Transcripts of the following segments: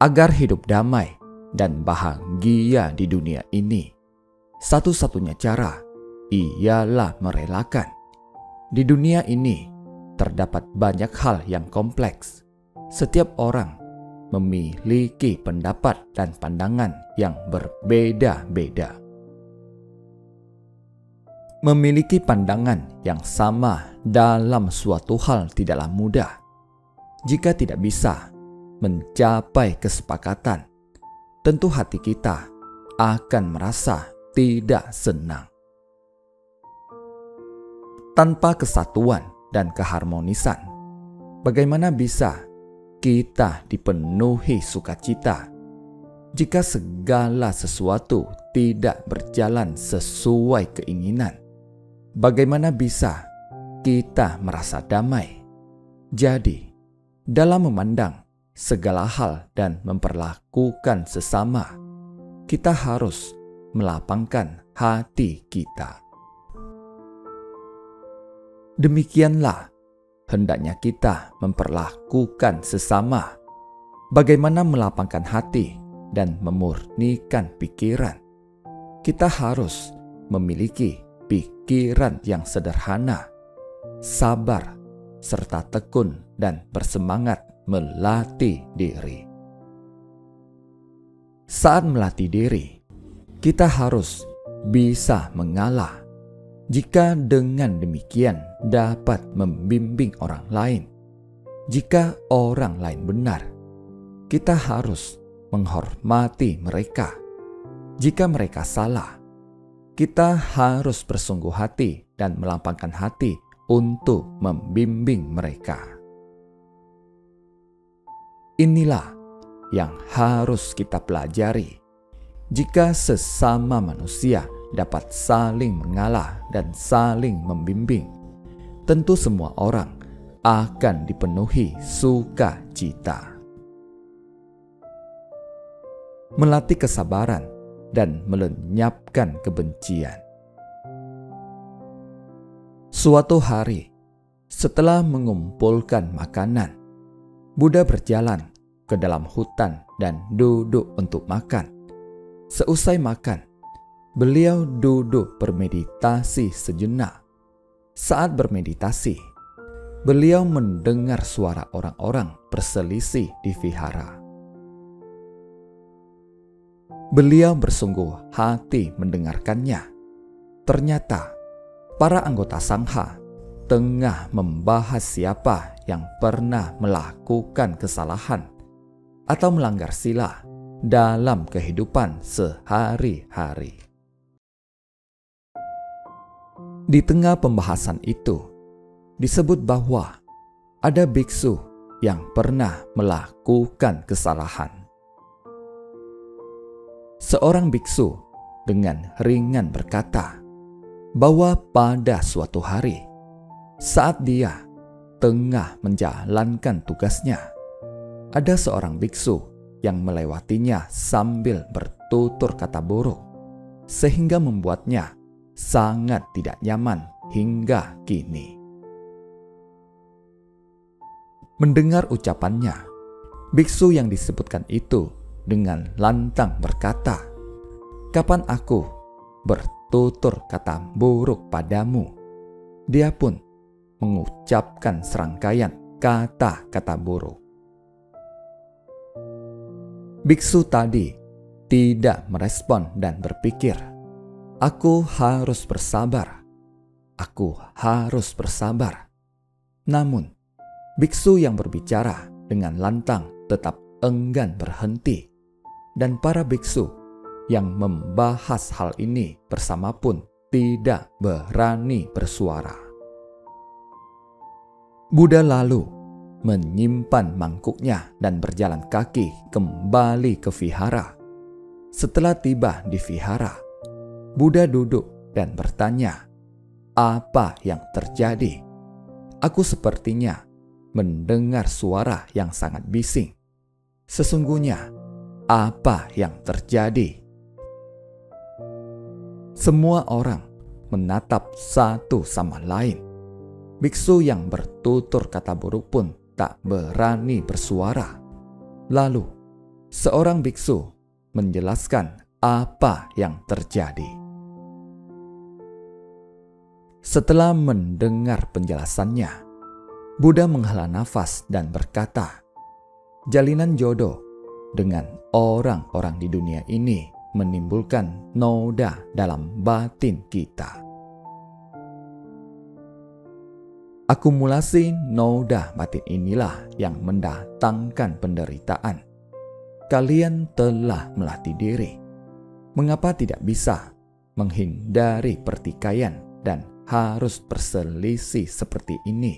agar hidup damai dan bahagia di dunia ini. Satu-satunya cara ialah merelakan. Di dunia ini terdapat banyak hal yang kompleks. Setiap orang memiliki pendapat dan pandangan yang berbeda-beda. Memiliki pandangan yang sama dalam suatu hal tidaklah mudah. Jika tidak bisa mencapai kesepakatan, tentu hati kita akan merasa tidak senang. Tanpa kesatuan dan keharmonisan, bagaimana bisa kita dipenuhi sukacita jika segala sesuatu tidak berjalan sesuai keinginan? Bagaimana bisa kita merasa damai? Jadi, dalam memandang segala hal dan memperlakukan sesama, kita harus melapangkan hati kita. Demikianlah hendaknya kita memperlakukan sesama. Bagaimana melapangkan hati dan memurnikan pikiran? Kita harus memiliki pikiran yang sederhana, sabar, serta tekun dan bersemangat melatih diri. Saat melatih diri, kita harus bisa mengalah. Jika dengan demikian dapat membimbing orang lain. Jika orang lain benar, kita harus menghormati mereka. Jika mereka salah, kita harus bersungguh hati dan melapangkan hati untuk membimbing mereka. Inilah yang harus kita pelajari. Jika sesama manusia dapat saling mengalah dan saling membimbing, tentu semua orang akan dipenuhi sukacita. Melatih kesabaran dan melenyapkan kebencian. Suatu hari, setelah mengumpulkan makanan, Buddha berjalan ke dalam hutan dan duduk untuk makan. Seusai makan, beliau duduk bermeditasi sejenak. Saat bermeditasi, beliau mendengar suara orang-orang berselisih di vihara. Beliau bersungguh hati mendengarkannya. Ternyata para anggota sangha tengah membahas siapa yang pernah melakukan kesalahan atau melanggar sila dalam kehidupan sehari-hari. Di tengah pembahasan itu, disebut bahwa ada biksu yang pernah melakukan kesalahan. Seorang biksu dengan ringan berkata bahwa pada suatu hari, saat dia tengah menjalankan tugasnya, ada seorang biksu yang melewatinya sambil bertutur kata buruk, sehingga membuatnya sangat tidak nyaman hingga kini. Mendengar ucapannya, biksu yang disebutkan itu dengan lantang berkata, "Kapan aku bertutur kata buruk padamu?" Dia pun mengucapkan serangkaian kata-kata buruk. Biksu tadi tidak merespon dan berpikir, "Aku harus bersabar. Aku harus bersabar." Namun, biksu yang berbicara dengan lantang tetap enggan berhenti. Dan para biksu yang membahas hal ini bersama pun tidak berani bersuara. Buddha lalu menyimpan mangkuknya dan berjalan kaki kembali ke vihara. Setelah tiba di vihara, Buddha duduk dan bertanya, "Apa yang terjadi? Aku sepertinya mendengar suara yang sangat bising. Sesungguhnya, apa yang terjadi?" Semua orang menatap satu sama lain. Biksu yang bertutur kata buruk pun tak berani bersuara. Lalu, Seorang biksu menjelaskan apa yang terjadi. Setelah mendengar penjelasannya, Buddha menghela nafas dan berkata, jalinan jodoh dengan orang-orang di dunia ini menimbulkan noda dalam batin kita. Akumulasi noda batin inilah yang mendatangkan penderitaan. Kalian telah melatih diri. Mengapa tidak bisa menghindari pertikaian dan harus berselisih seperti ini?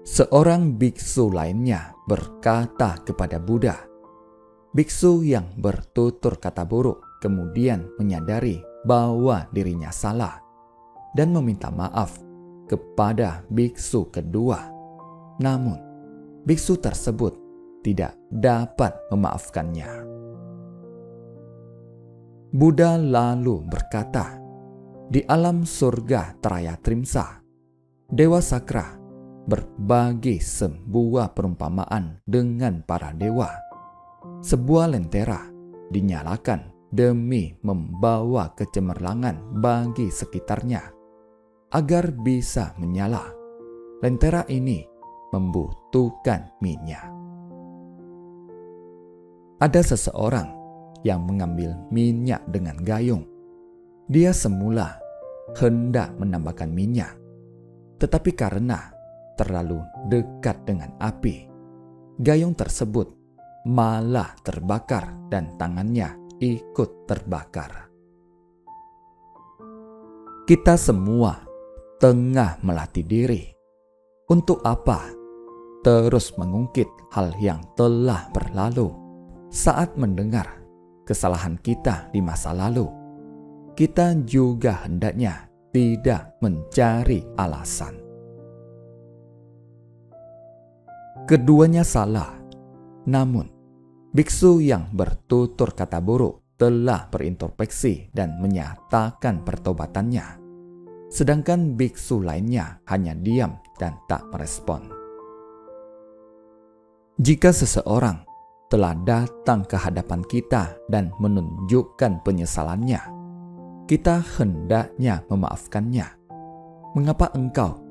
Seorang biksu lainnya berkata kepada Buddha. Biksu yang bertutur kata buruk kemudian menyadari bahwa dirinya salah dan meminta maaf kepada biksu kedua. Namun, biksu tersebut tidak dapat memaafkannya. Buddha lalu berkata, di alam surga Traya Trimsa, Dewa Sakra berbagi sebuah perumpamaan dengan para dewa. Sebuah lentera dinyalakan demi membawa kecemerlangan bagi sekitarnya. Agar bisa menyala, lentera ini membutuhkan minyak. Ada seseorang yang mengambil minyak dengan gayung. Dia semula hendak menambahkan minyak, tetapi karena terlalu dekat dengan api, gayung tersebut malah terbakar dan tangannya ikut terbakar. Kita semua tengah melatih diri. Untuk apa terus mengungkit hal yang telah berlalu? Saat mendengar kesalahan kita di masa lalu, kita juga hendaknya tidak mencari alasan. Keduanya salah, namun biksu yang bertutur kata buruk telah berintrospeksi dan menyatakan pertobatannya. Sedangkan biksu lainnya hanya diam dan tak merespon. Jika seseorang telah datang ke hadapan kita dan menunjukkan penyesalannya, kita hendaknya memaafkannya. Mengapa engkau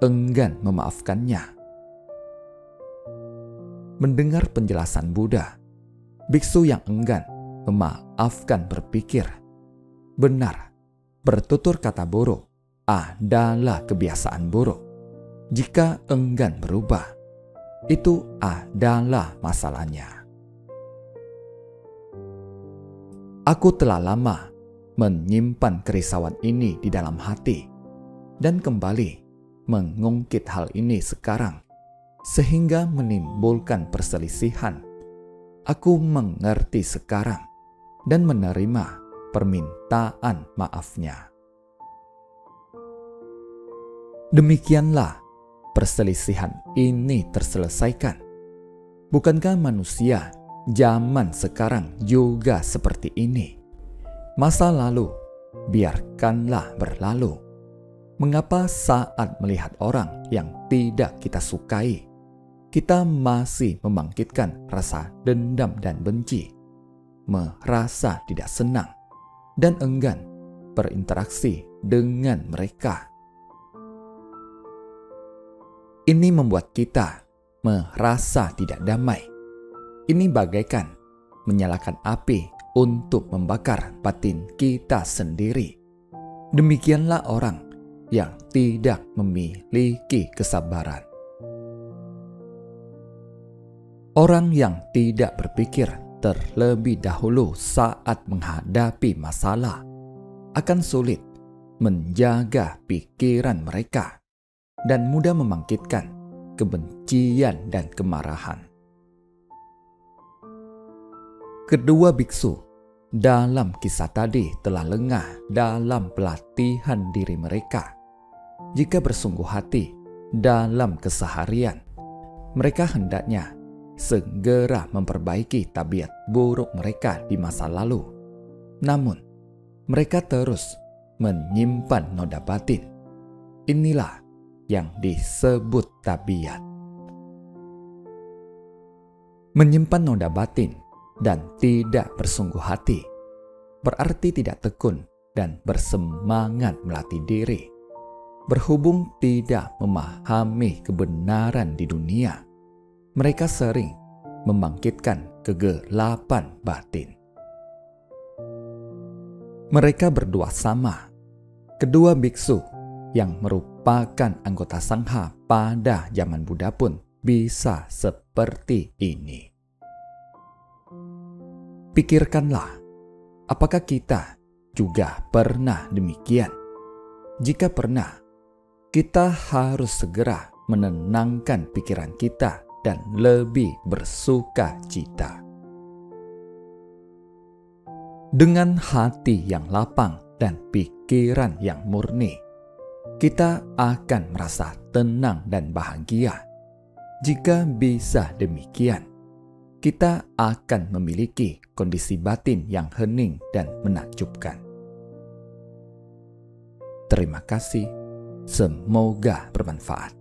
enggan memaafkannya? Mendengar penjelasan Buddha, biksu yang enggan memaafkan berpikir, benar, bertutur kata buruk adalah kebiasaan buruk. Jika enggan berubah, itu adalah masalahnya. Aku telah lama menyimpan kerisauan ini di dalam hati dan kembali mengungkit hal ini sekarang sehingga menimbulkan perselisihan. Aku mengerti sekarang dan menerima permintaan maafnya. Demikianlah perselisihan ini terselesaikan. Bukankah manusia zaman sekarang juga seperti ini? Masa lalu biarkanlah berlalu. Mengapa saat melihat orang yang tidak kita sukai, kita masih membangkitkan rasa dendam dan benci, merasa tidak senang, dan enggan berinteraksi dengan mereka? Ini membuat kita merasa tidak damai. Ini bagaikan menyalakan api untuk membakar batin kita sendiri. Demikianlah orang yang tidak memiliki kesabaran. Orang yang tidak berpikir terlebih dahulu saat menghadapi masalah akan sulit menjaga pikiran mereka dan mudah membangkitkan kebencian dan kemarahan. Kedua biksu dalam kisah tadi telah lengah dalam pelatihan diri mereka. Jika bersungguh hati dalam keseharian, mereka hendaknya segera memperbaiki tabiat buruk mereka di masa lalu. Namun, mereka terus menyimpan noda batin. Inilah yang disebut tabiat. Menyimpan noda batin dan tidak bersungguh hati berarti tidak tekun dan bersemangat melatih diri. Berhubung tidak memahami kebenaran di dunia, mereka sering membangkitkan kegelapan batin. Mereka berdua sama. Kedua biksu yang merupakan anggota sangha pada zaman Buddha pun bisa seperti ini. Pikirkanlah, apakah kita juga pernah demikian? Jika pernah, kita harus segera menenangkan pikiran kita dan lebih bersuka cita. Dengan hati yang lapang dan pikiran yang murni, kita akan merasa tenang dan bahagia. Jika bisa demikian, kita akan memiliki kondisi batin yang hening dan menakjubkan. Terima kasih, semoga bermanfaat.